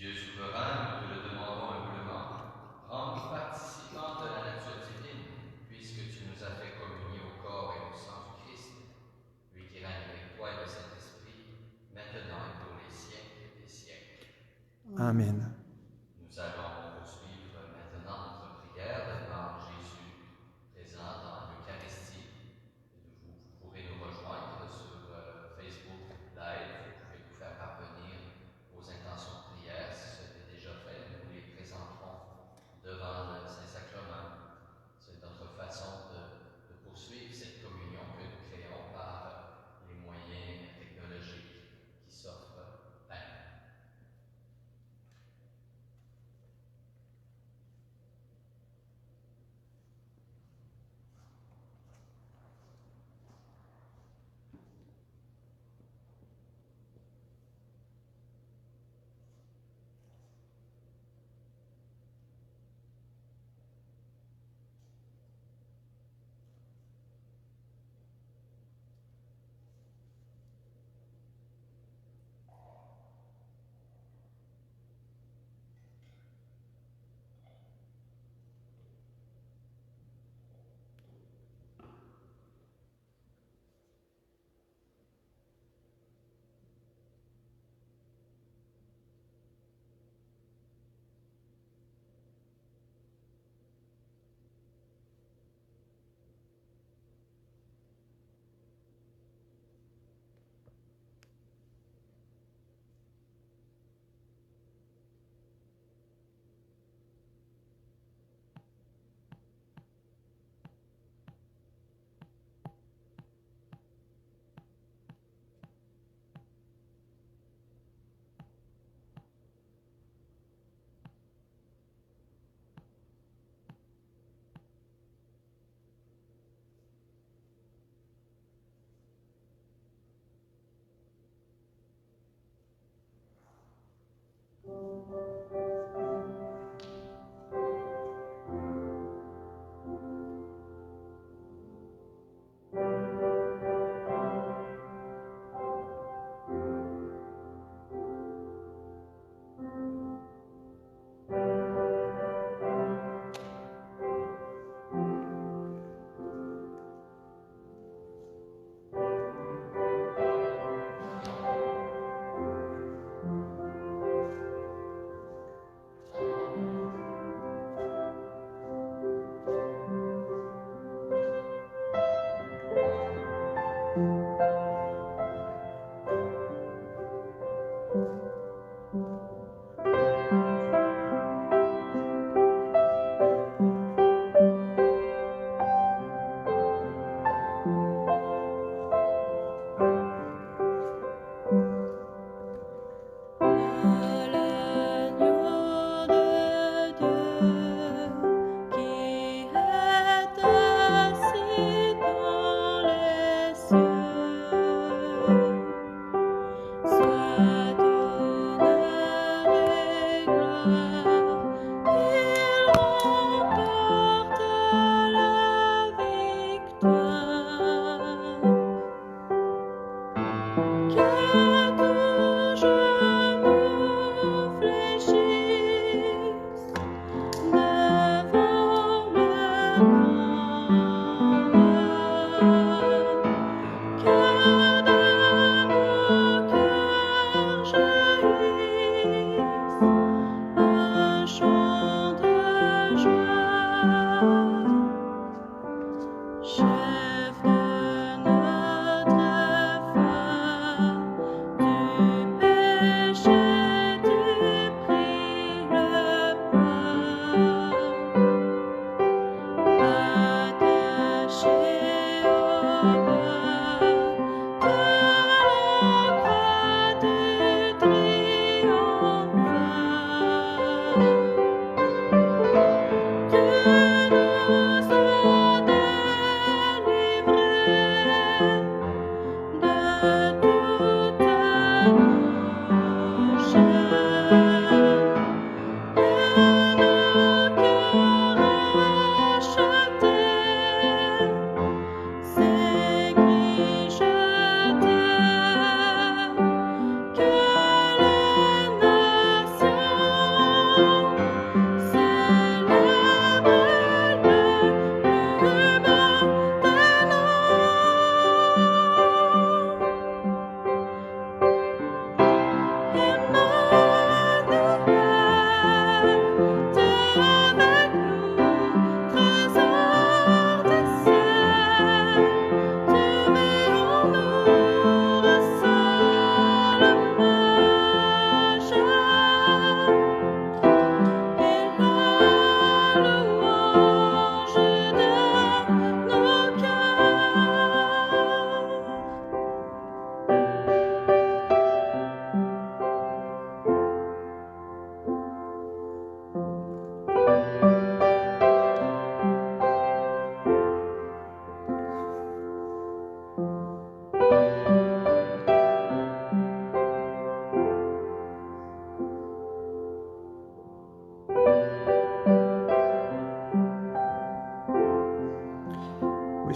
Dieu souverain, nous te le demandons humblement, rends-nous participants de la nature divine, puisque tu nous as fait communier au corps et au sang du Christ, lui qui règne avec toi et le Saint-Esprit, maintenant et pour les siècles des siècles. Amen. Nous allons poursuivre maintenant notre prière devant Jésus, présent dans l'Eucharistie. Vous pourrez nous rejoindre sur Facebook Live, vous pouvez nous faire parvenir vos intentions de prière, si ce n'est déjà fait, nous les présenterons devant le Saint-Sacrement. C'est notre façon de poursuivre cette communion que nous créons par les moyens technologiques qui s'offrent à nous.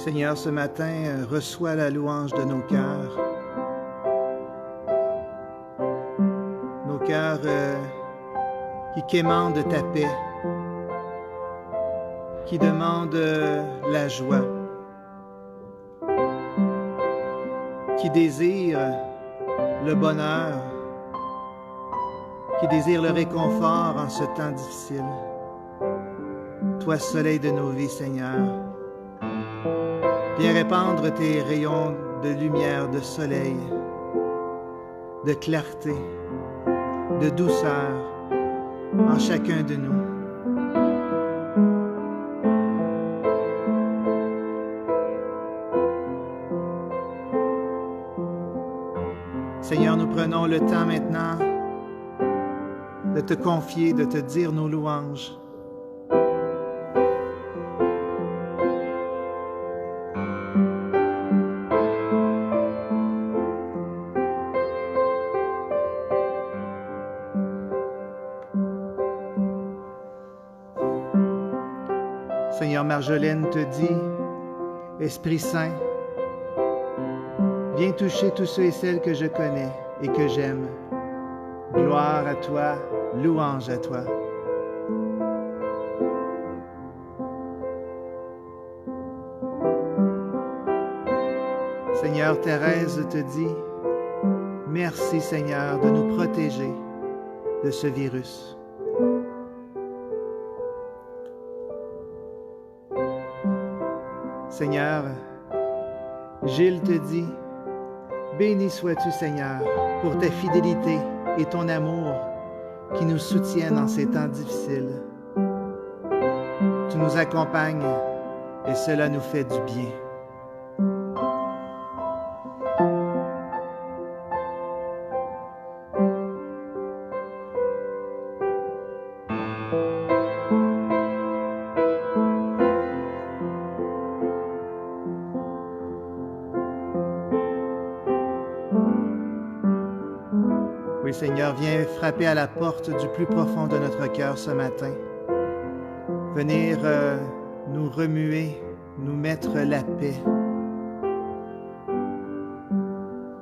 Seigneur, ce matin, reçois la louange de nos cœurs. Nos cœurs qui quémandent ta paix, qui demandent la joie, qui désirent le bonheur, qui désirent le réconfort en ce temps difficile. Toi, soleil de nos vies, Seigneur, viens répandre tes rayons de lumière, de soleil, de clarté, de douceur en chacun de nous. Seigneur, nous prenons le temps maintenant de te confier, de te dire nos louanges. Seigneur, Marjolaine te dit, Esprit Saint, viens toucher tous ceux et celles que je connais et que j'aime. Gloire à toi, louange à toi. Seigneur, Thérèse te dit, merci Seigneur de nous protéger de ce virus. Seigneur, Gilles te dit, béni sois-tu Seigneur pour ta fidélité et ton amour qui nous soutiennent en ces temps difficiles. Tu nous accompagnes et cela nous fait du bien. Oui, Seigneur, viens frapper à la porte du plus profond de notre cœur ce matin. Venir nous remuer, nous mettre la paix.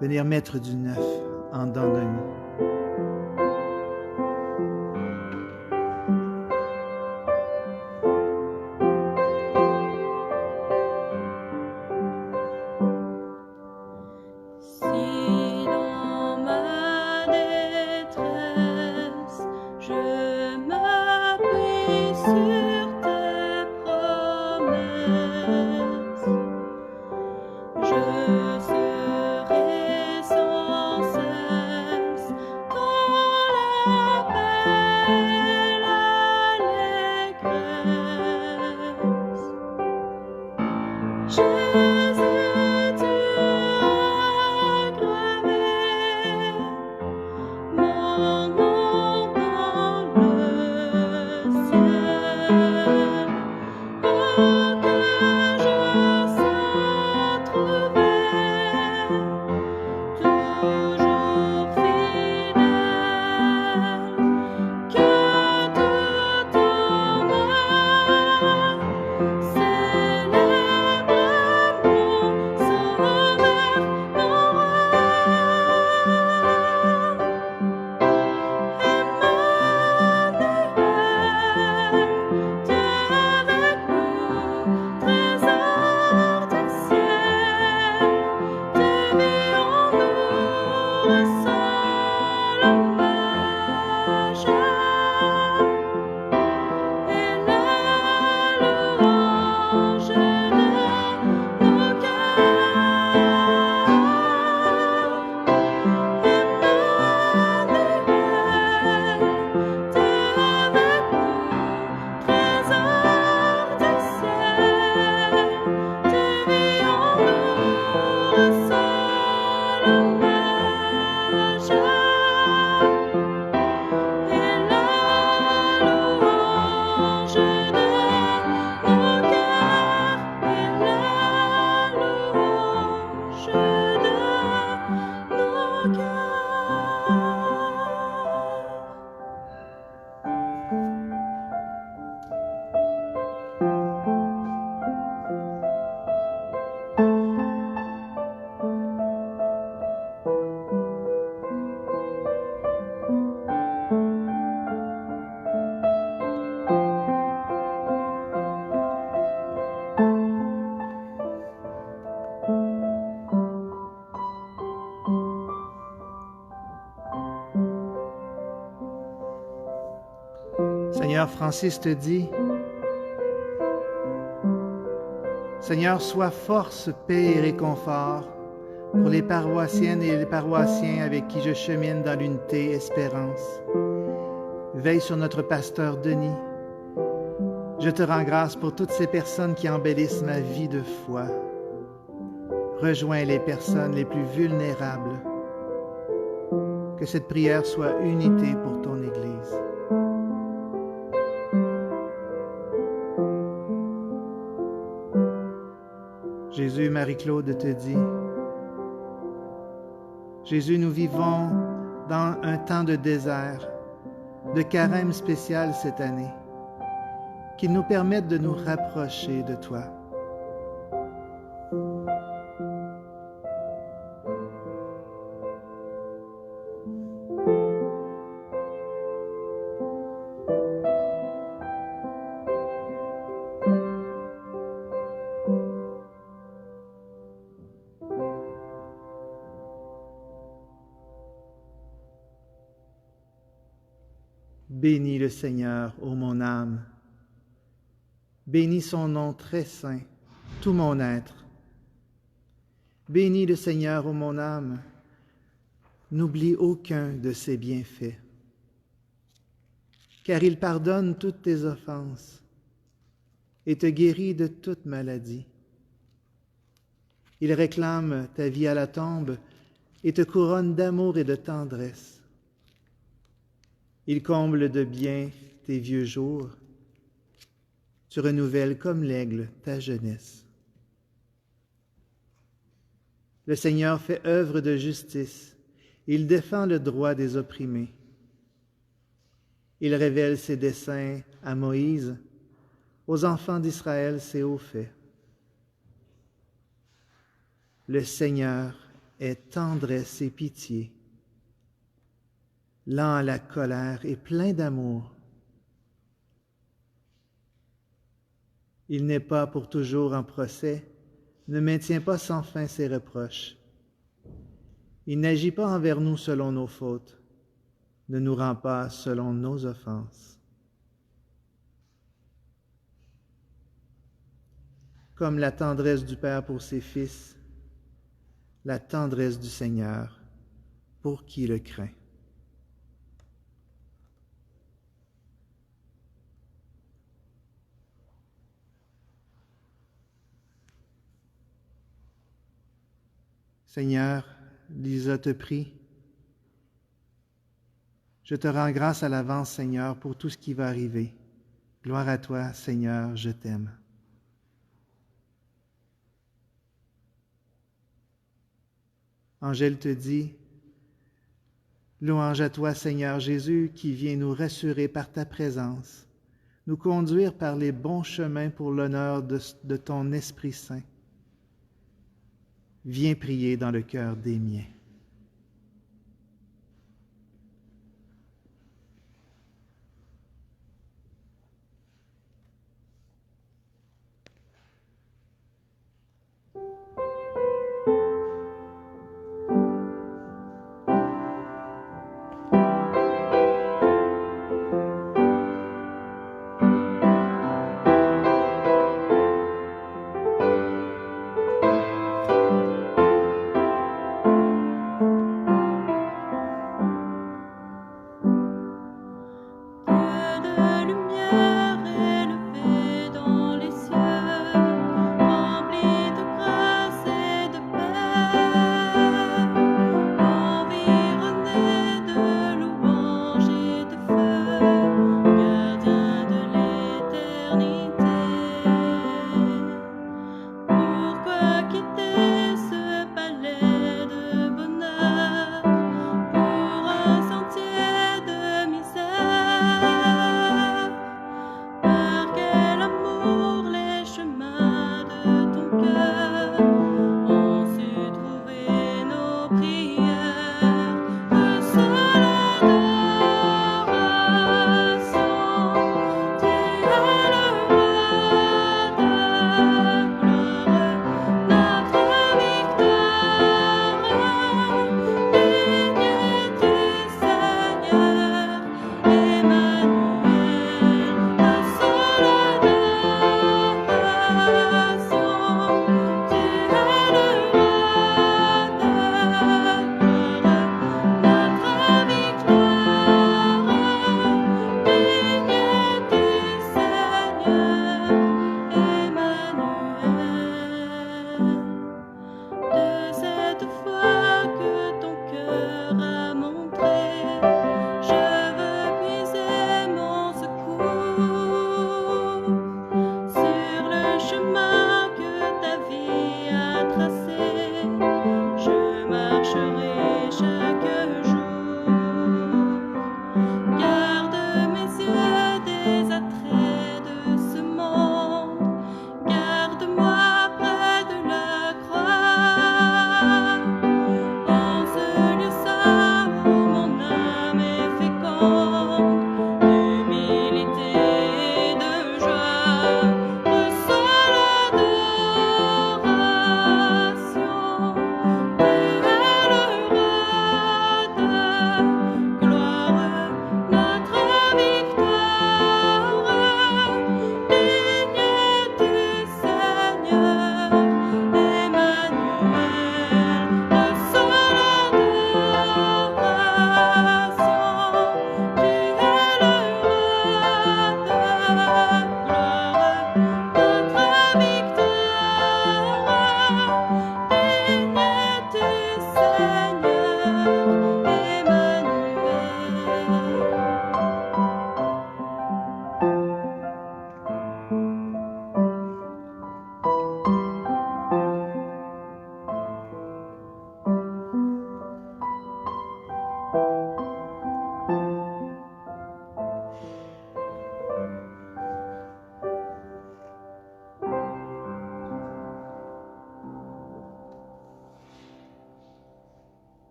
Venir mettre du neuf en dedans de nous. Seigneur, Francis te dit, Seigneur, sois force, paix et réconfort pour les paroissiennes et les paroissiens avec qui je chemine dans l'unité Espérance. Veille sur notre pasteur Denis. Je te rends grâce pour toutes ces personnes qui embellissent ma vie de foi. Rejoins les personnes les plus vulnérables. Que cette prière soit unité pour ton Église. Jésus, Marie-Claude te dit, Jésus, nous vivons dans un temps de désert, de carême spécial cette année, qui nous permette de nous rapprocher de toi. Bénis le Seigneur, ô mon âme. Bénis son nom très saint, tout mon être. Bénis le Seigneur, ô mon âme. N'oublie aucun de ses bienfaits. Car il pardonne toutes tes offenses et te guérit de toute maladie. Il réclame ta vie à la tombe et te couronne d'amour et de tendresse. Il comble de bien tes vieux jours. Tu renouvelles comme l'aigle ta jeunesse. Le Seigneur fait œuvre de justice. Il défend le droit des opprimés. Il révèle ses desseins à Moïse, aux enfants d'Israël ses hauts faits. Le Seigneur est tendresse et pitié, lent à la colère et plein d'amour. Il n'est pas pour toujours en procès, ne maintient pas sans fin ses reproches. Il n'agit pas envers nous selon nos fautes, ne nous rend pas selon nos offenses. Comme la tendresse du Père pour ses fils, la tendresse du Seigneur pour qui le craint. Seigneur, Lisa te prie. Je te rends grâce à l'avance, Seigneur, pour tout ce qui va arriver. Gloire à toi, Seigneur, je t'aime. Angèle te dit, louange à toi, Seigneur Jésus, qui vient nous rassurer par ta présence, nous conduire par les bons chemins pour l'honneur de ton Esprit Saint. Viens prier dans le cœur des miens.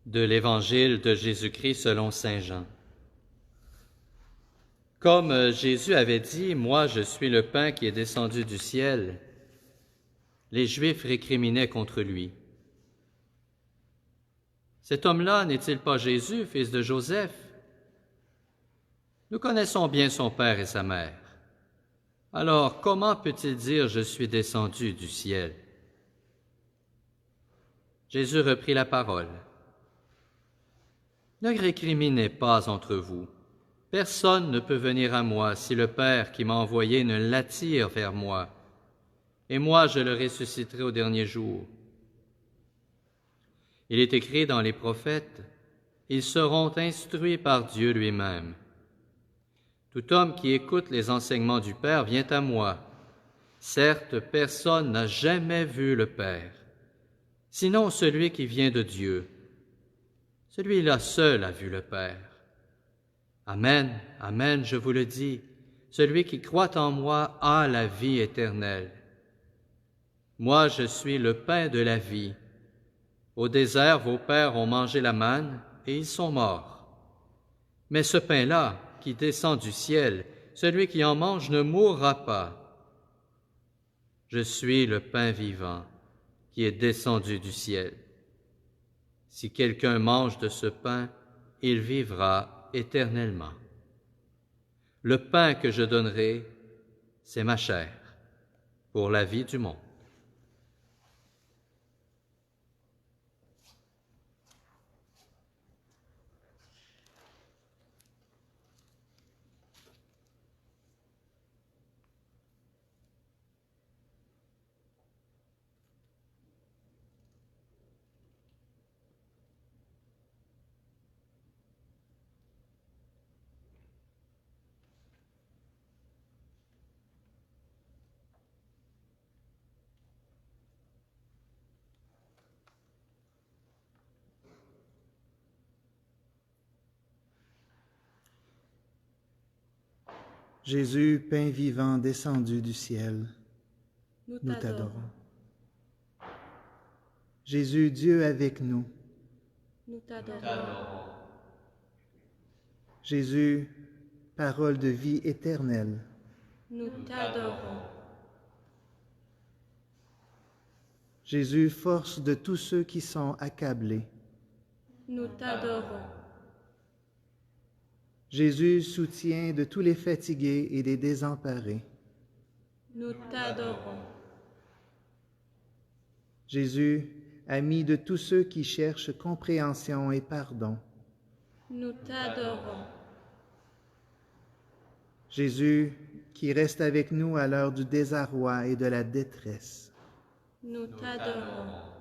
De l'Évangile de Jésus-Christ selon saint Jean. Comme Jésus avait dit, « Moi, je suis le pain qui est descendu du ciel », les Juifs récriminaient contre lui. « Cet homme-là n'est-il pas Jésus, fils de Joseph? Nous connaissons bien son père et sa mère. Alors, comment peut-il dire « Je suis descendu du ciel » ?» Jésus reprit la parole. « Ne récriminez pas entre vous. Personne ne peut venir à moi si le Père qui m'a envoyé ne l'attire vers moi, et moi je le ressusciterai au dernier jour. Il est écrit dans les prophètes, « Ils seront instruits par Dieu lui-même. Tout homme qui écoute les enseignements du Père vient à moi. Certes, personne n'a jamais vu le Père, sinon celui qui vient de Dieu. Celui-là seul a vu le Père. Amen, amen, je vous le dis, celui qui croit en moi a la vie éternelle. Moi, je suis le pain de la vie. Au désert, vos pères ont mangé la manne et ils sont morts. Mais ce pain-là, qui descend du ciel, celui qui en mange ne mourra pas. Je suis le pain vivant qui est descendu du ciel. Si quelqu'un mange de ce pain, il vivra éternellement. Le pain que je donnerai, c'est ma chair, pour la vie du monde. » Jésus, pain vivant descendu du ciel, nous t'adorons. Jésus, Dieu avec nous, nous t'adorons. Jésus, parole de vie éternelle, nous t'adorons. Jésus, force de tous ceux qui sont accablés, nous t'adorons. Jésus, soutien de tous les fatigués et des désemparés, nous t'adorons. Jésus, ami de tous ceux qui cherchent compréhension et pardon, nous t'adorons. Jésus, qui reste avec nous à l'heure du désarroi et de la détresse, nous t'adorons.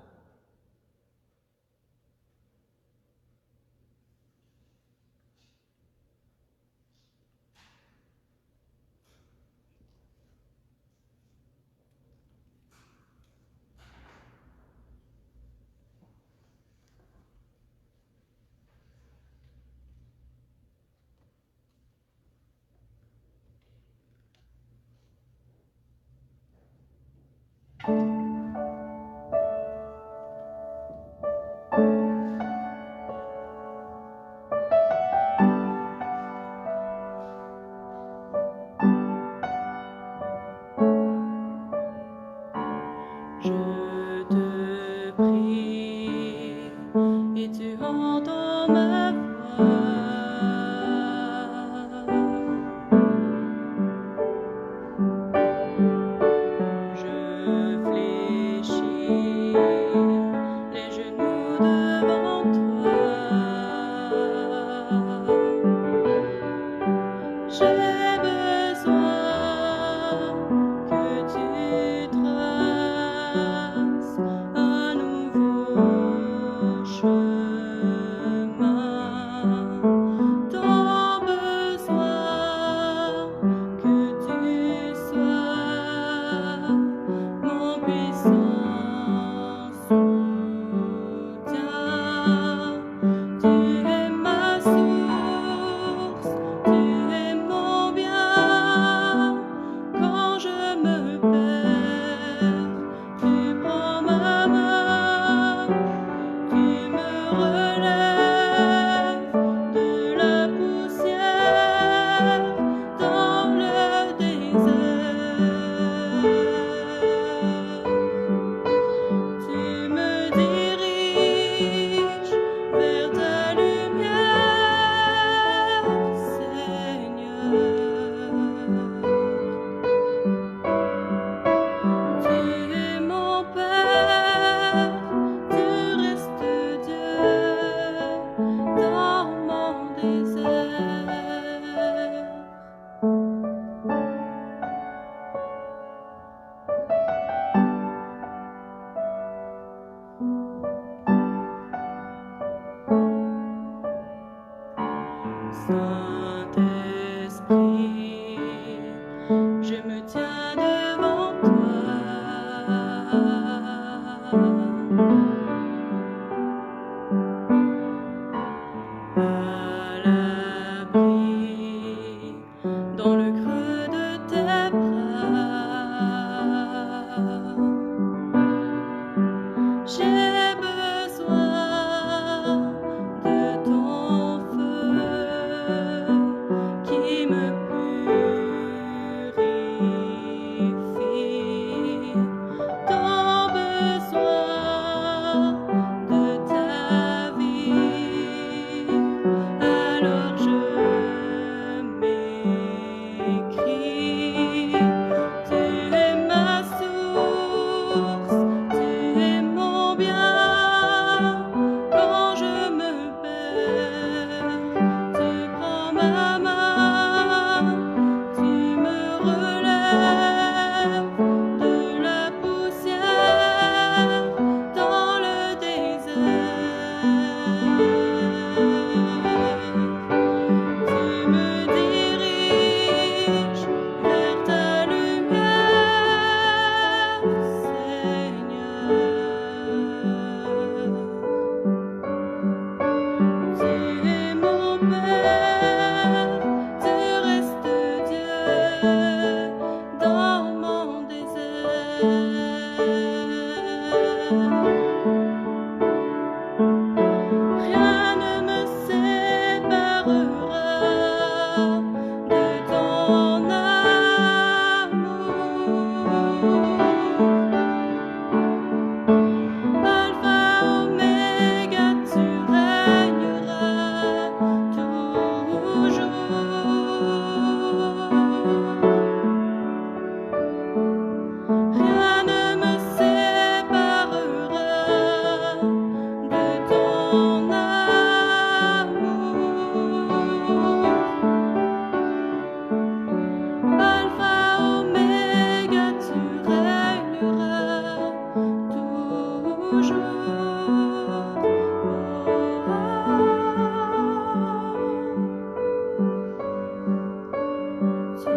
Tu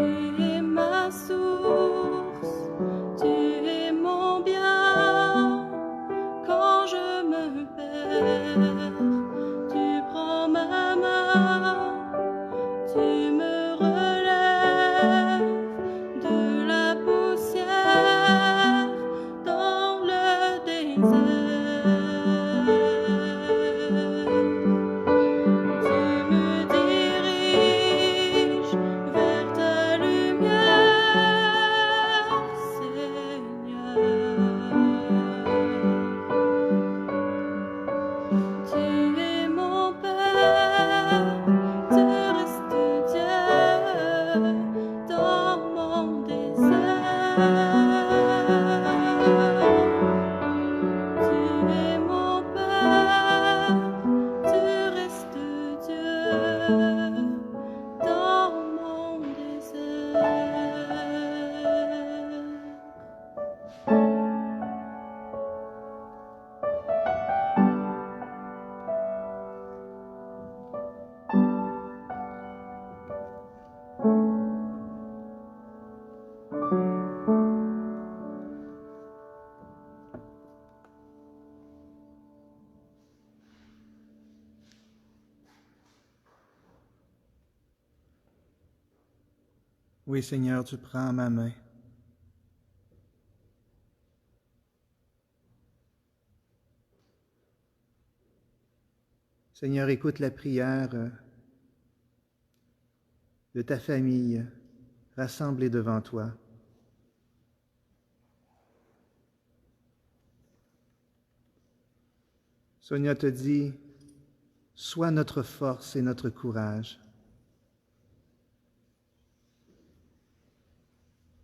es ma source, tu es mon bien. Quand je me perds, tu prends ma main, tu me relèves de la poussière dans le désert. Tu me diriges vers ta lumière, Seigneur. Tu es mon Père, tu restes Dieu dans mon désert. Tu es mon Père, tu restes Dieu dans mon désert. Oui, Seigneur, tu prends ma main. Seigneur, écoute la prière de ta famille rassemblée devant toi. Sonia te dit, sois notre force et notre courage.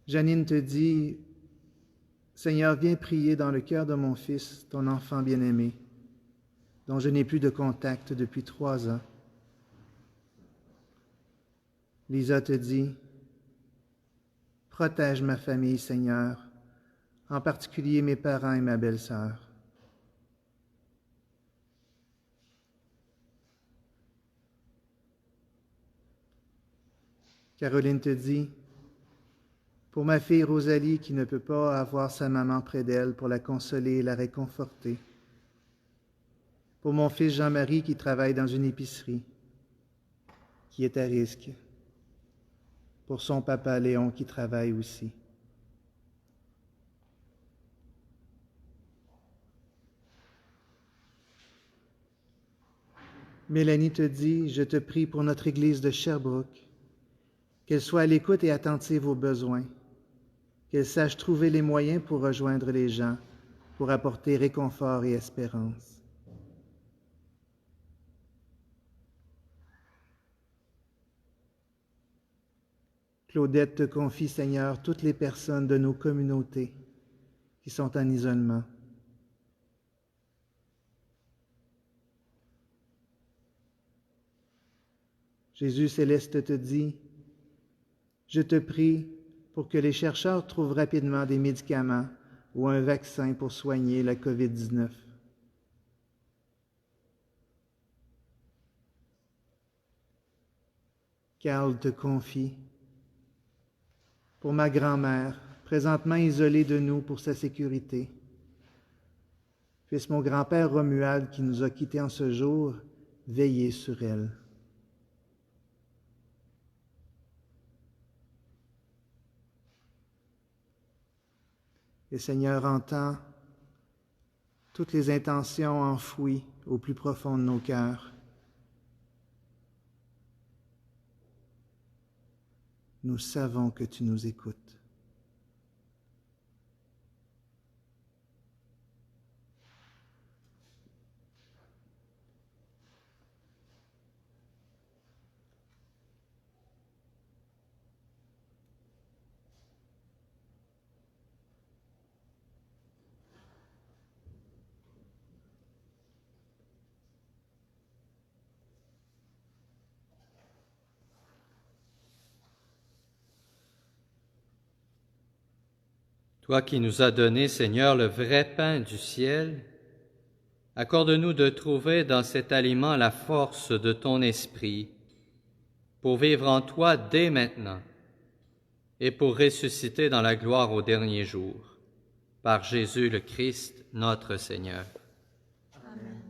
Janine te dit, Seigneur, viens prier dans le cœur de mon fils, ton enfant bien-aimé, dont je n'ai plus de contact depuis 3 ans. Lisa te dit, protège ma famille, Seigneur, en particulier mes parents et ma belle-sœur. Caroline te dit, pour ma fille Rosalie qui ne peut pas avoir sa maman près d'elle pour la consoler et la réconforter. Pour mon fils Jean-Marie qui travaille dans une épicerie, qui est à risque. Pour son papa Léon qui travaille aussi. Mélanie te dit, je te prie pour notre Église de Sherbrooke, qu'elle soit à l'écoute et attentive aux besoins, qu'elle sache trouver les moyens pour rejoindre les gens, pour apporter réconfort et espérance. Claudette te confie, Seigneur, toutes les personnes de nos communautés qui sont en isolement. Jésus céleste te dit, je te prie pour que les chercheurs trouvent rapidement des médicaments ou un vaccin pour soigner la COVID-19. Carl te confie, pour ma grand-mère, présentement isolée de nous pour sa sécurité. Puisse mon grand-père Romuald, qui nous a quittés en ce jour, veiller sur elle. Et Seigneur, entends toutes les intentions enfouies au plus profond de nos cœurs. Nous savons que tu nous écoutes. Toi qui nous as donné, Seigneur, le vrai pain du ciel, accorde-nous de trouver dans cet aliment la force de ton esprit pour vivre en toi dès maintenant et pour ressusciter dans la gloire au dernier jour. Par Jésus le Christ, notre Seigneur. Amen.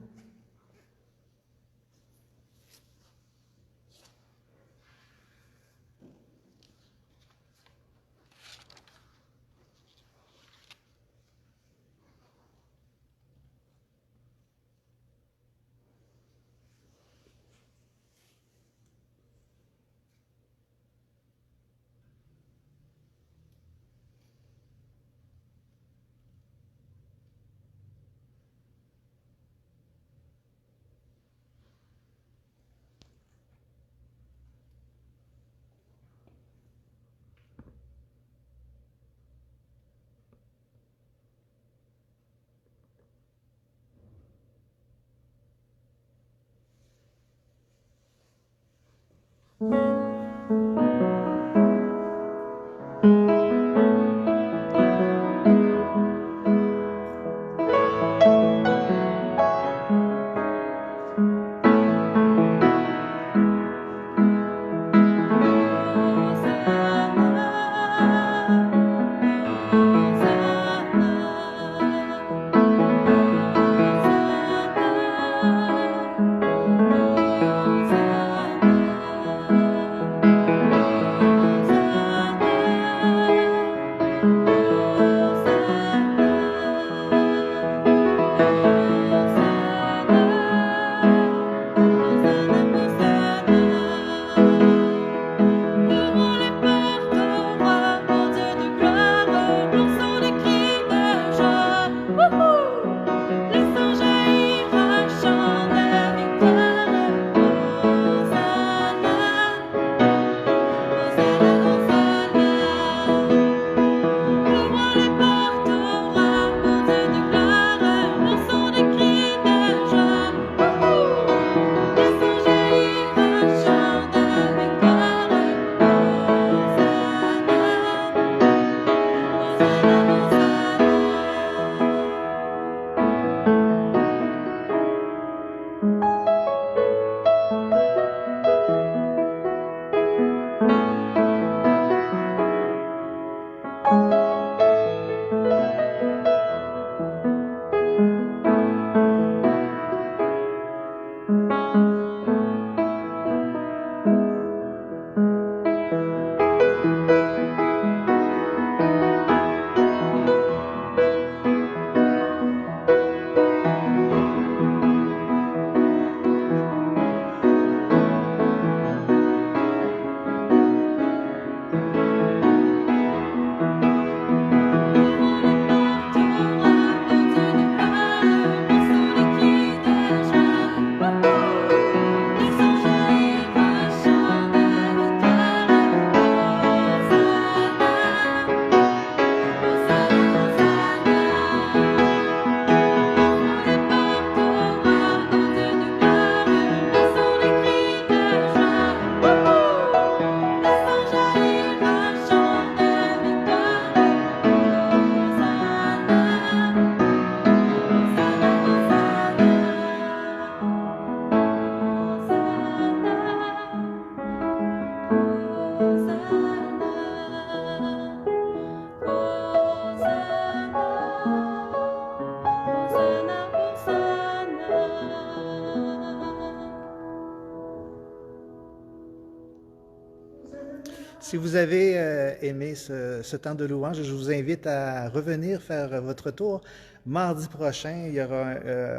Si vous avez aimé ce temps de louange, je vous invite à revenir faire votre tour. Mardi prochain, il y aura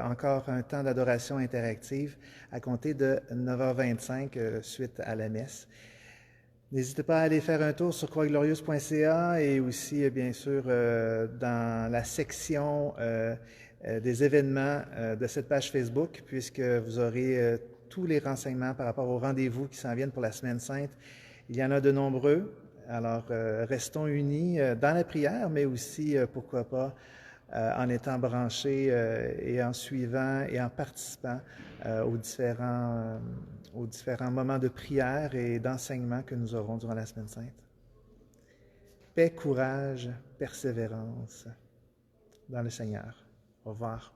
encore un temps d'adoration interactive à compter de 9h25 suite à la messe. N'hésitez pas à aller faire un tour sur croixglorieuse.ca et aussi, bien sûr, dans la section des événements de cette page Facebook, puisque vous aurez tous les renseignements par rapport aux rendez-vous qui s'en viennent pour la Semaine Sainte. Il y en a de nombreux, alors restons unis dans la prière, mais aussi, pourquoi pas, en étant branchés et en suivant et en participant aux différents moments de prière et d'enseignement que nous aurons durant la Semaine Sainte. Paix, courage, persévérance dans le Seigneur. Au revoir.